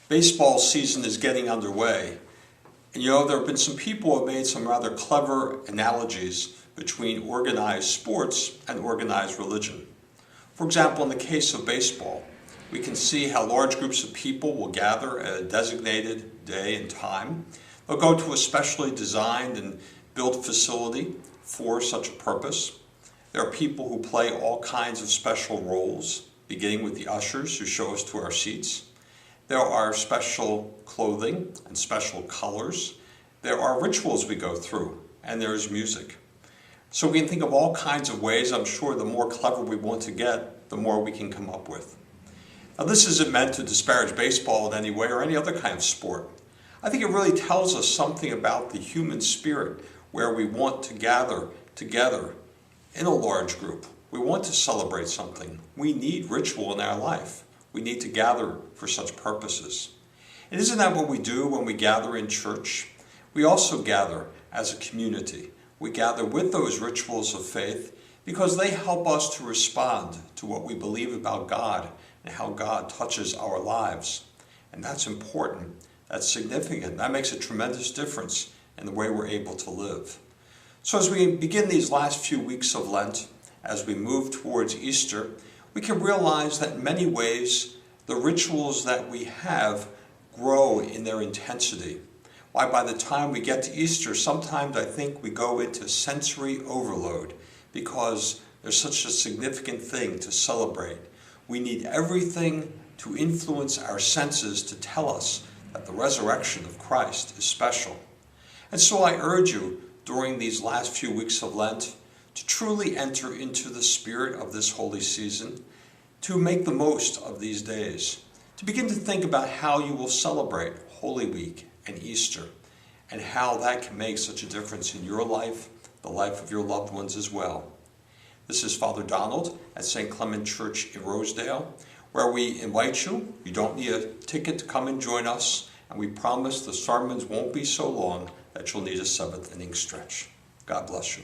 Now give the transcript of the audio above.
Baseball season is getting underway. And there have been some people who have made some rather clever analogies between organized sports and organized religion. For example, in the case of baseball, we can see how large groups of people will gather at a designated day and time. They'll go to a specially designed and built facility for such a purpose. There are people who play all kinds of special roles, beginning with the ushers who show us to our seats. There are special clothing and special colors. There are rituals we go through, and there is music. So we can think of all kinds of ways. I'm sure the more clever we want to get, the more we can come up with. Now, this isn't meant to disparage baseball in any way or any other kind of sport. I think it really tells us something about the human spirit where we want to gather together in a large group. We want to celebrate something. We need ritual in our life. We need to gather for such purposes. And isn't that what we do when we gather in church? We also gather as a community. We gather with those rituals of faith because they help us to respond to what we believe about God and how God touches our lives. And that's important. That's significant. That makes a tremendous difference in the way we're able to live. So as we begin these last few weeks of Lent, as we move towards Easter, we can realize that in many ways the rituals that we have grow in their intensity. Why, by the time we get to Easter, sometimes I think we go into sensory overload because there's such a significant thing to celebrate. We need everything to influence our senses to tell us that the resurrection of Christ is special. And so I urge you during these last few weeks of Lent to truly enter into the spirit of this holy season, to make the most of these days, to begin to think about how you will celebrate Holy Week and Easter, and how that can make such a difference in your life, the life of your loved ones as well. This is Father Donald at St. Clement Church in Rosedale, where we invite you. You don't need a ticket to come and join us, and we promise the sermons won't be so long that you'll need a seventh inning stretch. God bless you.